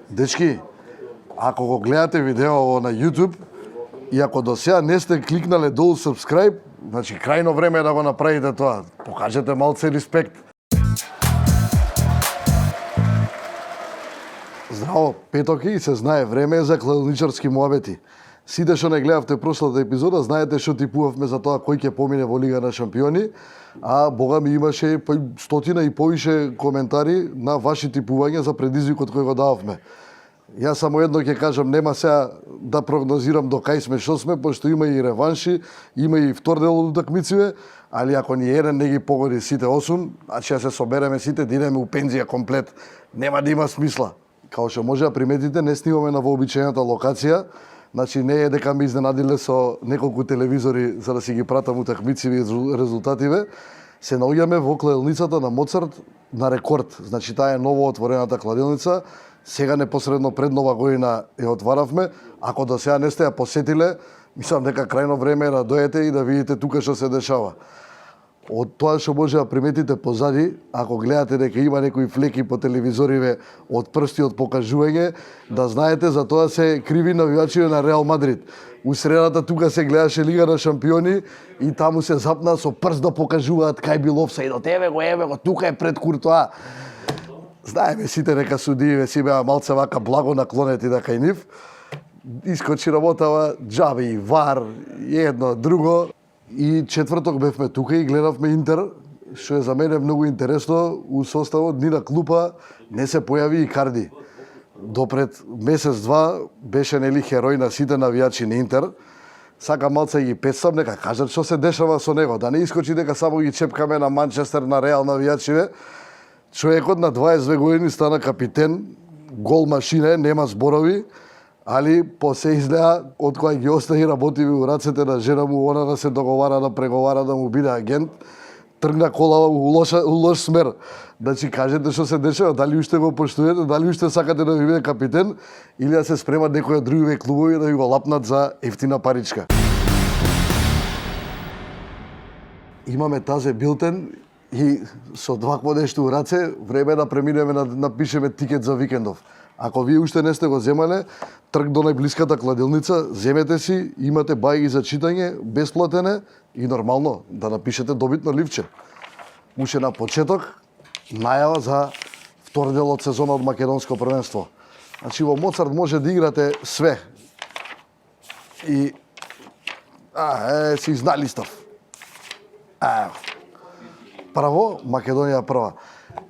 Дечки, ако го гледате видео на YouTube и ако до сега не сте кликнале долу subscribe, значи крајно време е да го направите тоа. Покажете малце респект. Здраво, петок и се знае, време е за кладилничарски муабети. Сите што не гледавте прошлата епизода, знаете што типувавме за тоа кој ќе помине во Лига на шампиони, а бога ми имаше стотина и повише коментари на ваши типувања за предизвикот кој го дававме. Јас само едно ќе кажам, нема сега да прогнозирам до кај сме, што сме, пошто има и реванши, има и втор дел од утакмиците, али ако ни еден не ги погоди сите 8, значи ја се собереме сите да идеме у пензија комплет, нема да има смисла. Као што може да приметите, не снимаме на вообичаената локација, значи не е дека ме изненадиле со неколку телевизори за да си ги пратам утакмиците и резултативе. Се наоѓаме во кладилницата на Моцарт на Рекорд. Значи таа е ново отворената кладилница. Сега непосредно пред Нова година ја отваравме. Ако до сега не сте ја посетиле, мислам дека крајно време е да дојдете и да видите тука што се дешава. Од тоа што може да приметите позади, ако гледате дека има некои флеки по телевизориве од прсти од покажување, да знаете за тоа се криви навивачите на Реал Мадрид. У средата тука се гледаше Лига на шампиони и таму се запна со прст да покажуваат кај бил офсајд. Еве го, тука е пред Куртоа. Знаеме сите дека судиите си беа малце вака благо наклонети да кај нив. Искочи работава џабе и вар, и едно друго. И четврток бевме тука и гледавме Интер, што е за мене многу интересно, у составот ни на клупа не се појави и Карди. Допред месец-два беше нели херој на сите навијачи на Интер. Сакам малце ги песам, нека кажат што се дешава со него, да не искочи дека само ги чепкаме на Манчестер, на Реал навијачиве. Човекот на 22 години стана капитен, гол машина, нема зборови, али се изгледа од кога ги остави работиви у рацете на жена му, она да се договара, да преговара, да му биде агент, тргна колава у лош смер. Значи кажете што се дешава, дали уште го поштувате, дали уште сакате да ви биде капитен или да се спремат некои од другиве клубови да ви го лапнат за ефтина паричка. Имаме тазе билтен и со двакво нешто у раце, време да преминеме да напишеме тикет за викендов. Ако вие уште не сте го земале, трг до најблиската кладилница, земете си, имате бајги за читање, бесплатен е и нормално да напишете добитно ливче. Уште на почеток, најава за втор дел од сезона од македонско првенство. Значи во Моцарт може да играте све. И си изналистав. Право, Македонија прва.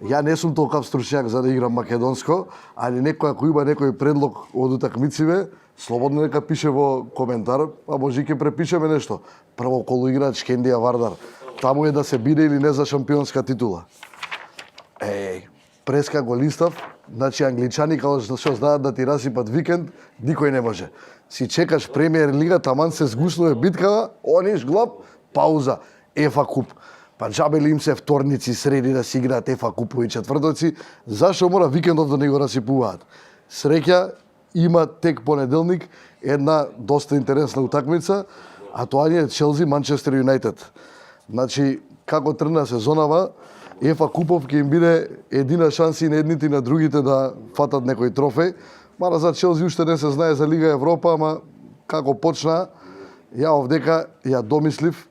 Ја не сум толкав стручњак за да играм македонско, али некој ако има некој предлог од утакмициве, слободно нека пише во коментар, а може ќе препишеме нешто. Прво колуиграч Кендија Вардар. Таму е да се биде или не за шампионска титула. Преска го листав, значи англичани као што знаат да ти расипат викенд, никој не може. Си чекаш премиер лига, таман се згуснува биткава, ониш глап, пауза, ЕФА куп. Па џабе ли им се вторници, среди да си играат ЕФА купови четвртоци, зашо мора викендов да не го расипуваат? Среќа, има тек понеделник една доста интересна утакмица, а тоа е Челси Манчестер Юнајтед. Значи, како тргна сезонава, ЕФА купов ќе им биде едина шанса и на едните и на другите да фатат некој трофеј. Мара за Челси уште не се знае за Лига Европа, ама како почна, ја овдека ја домислив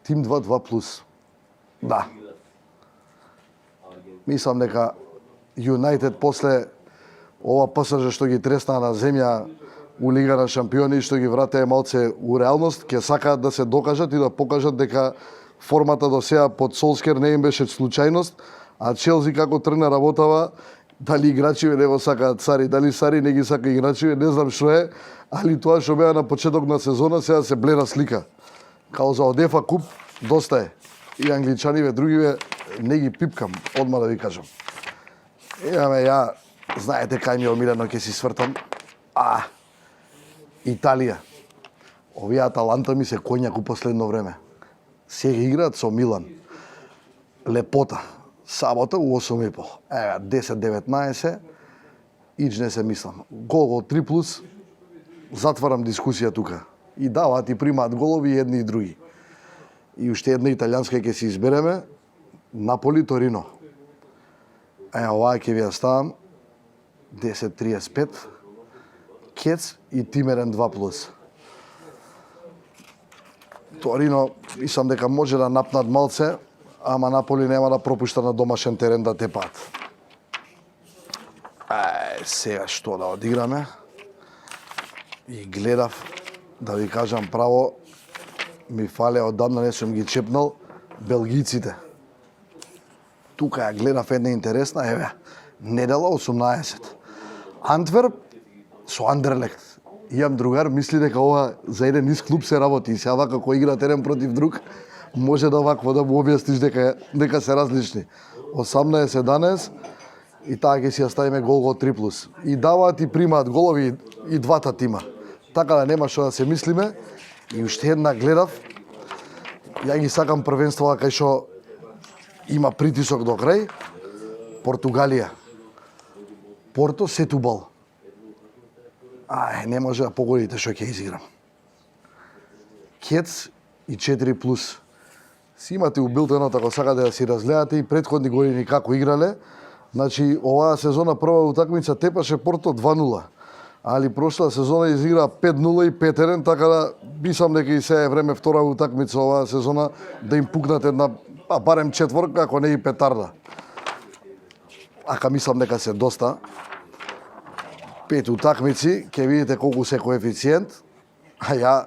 Тим 2-2+. Да. Мислам дека Юнајтед после ова ПСЖ што ги тресна на земја у Лига на шампиони, што ги вратеа малце у реалност, ќе сакаат да се докажат и да покажат дека формата до сега под Солскер не им беше случајност, а Челси како тргна работава, дали играчиве не го сакаат Сари, дали Сари не ги сака играчиве, не знам што е, али тоа што беа на почеток на сезона сега се бледа слика. Као за ОДЕФА куп, доста е. И англичаниве, другиве, не ги пипкам, одма да ви кажам. Ја, знаете кај ми омилено ќе си свртам? Италија. Овие Аталанта ми се коњак у последно време. Сега играат со Милан. Лепота. Сабота у 8:30. 10-19. Ич не се мислам. Гол 3+, затварам дискусија тука. И даваат и примаат голови и едни и други. И уште една италијанска ќе се избереме, Наполи Торино. Оваа ќе ви ја ставам, 10:35. Кец и Тимерен 2+. Торино, мислам дека може да напнат малце, ама Наполи нема да пропушта на домашен терен да тепаат. Сега што да одиграме? И гледав, да ви кажам право, ми фале, одамна не сум ги чепнал, белгиците. Тука ја гледав една интересна, еве, недела 18. Антверп со Андерлехт. Имам другар, мисли дека ова за еден низ клуб се работи и сега вака кој играат еден против друг, може да вакво да му објасниш дека се различни. 18-11 и таа ќе си ја ставиме гол 3+. И даваат и примаат голови и двата тима. Така да нема што да се мислиме. И уште една гледав, ја ги сакам првенствата кај што има притисок до крај. Португалија. Порто Сетубал. Не може да погодите што ќе изиграм. Кец и 4+. Си имате у билтенот ако сакате да си разгледате и претходни години како играле. Значи, оваа сезона прва утакмица тепаше Порто 2:0. Али прошла сезона изигра 5:0 и 5:1, така да мислам дека и сега е време втора утакмица оваа сезона да им пукнат една, барем четворка, ако не и петарда. Ака мислам дека се доста. 5 утакмици, ќе видите колку се коефициент, а ја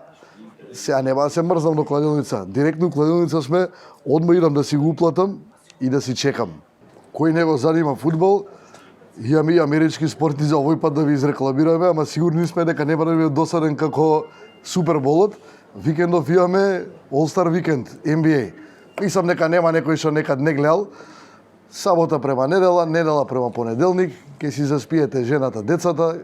сега нема да се мрзнам до кладилница. Директно у кладилница сме, одма идам да си го уплатам и да си чекам. Кој не го занима фудбал, имаме и амерички спорти за овој пат да ви изрекламираме, ама сигурни сме дека нема да ви е досаден како Суперболот. Викендов имаме All-Star викенд, NBA. Мислам дека нема некој што некад не гледал. Сабота према недела, недела према понеделник, ќе си заспиете жената, децата,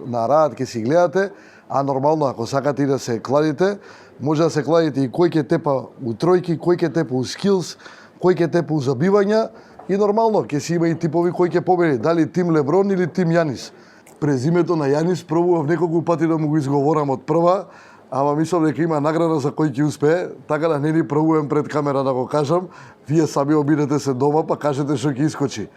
на раат ќе си гледате, а нормално ако сакате и да се кладите, може да се кладите и кој ќе тепа у тројки, кој ќе тепа у скилс, кој ќе тепа у забивања и нормално ќе си има и типови кој ќе победи, дали тим Леброн или тим Јанис. Презимето на Јанис пробував неколку пати да му го изговорам од прва, ама мислам дека има награда за кој ќе успее, така да не ни пробувам пред камера да го кажам, вие сами обидете се дома па кажете што ќе искочи.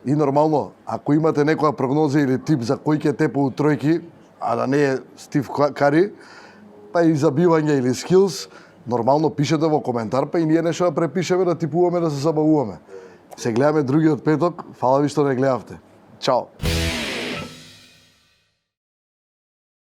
И нормално, ако имате некоја прогноза или тип за кој ќе тепа у тројки, а да не е Стив Кари, па и забивање или скилс, нормално пишете во коментар, па и ние нешто да препишеме, да типуваме, да се забавуваме. Се гледаме другиот петок, фала ви што не гледавте. Чао!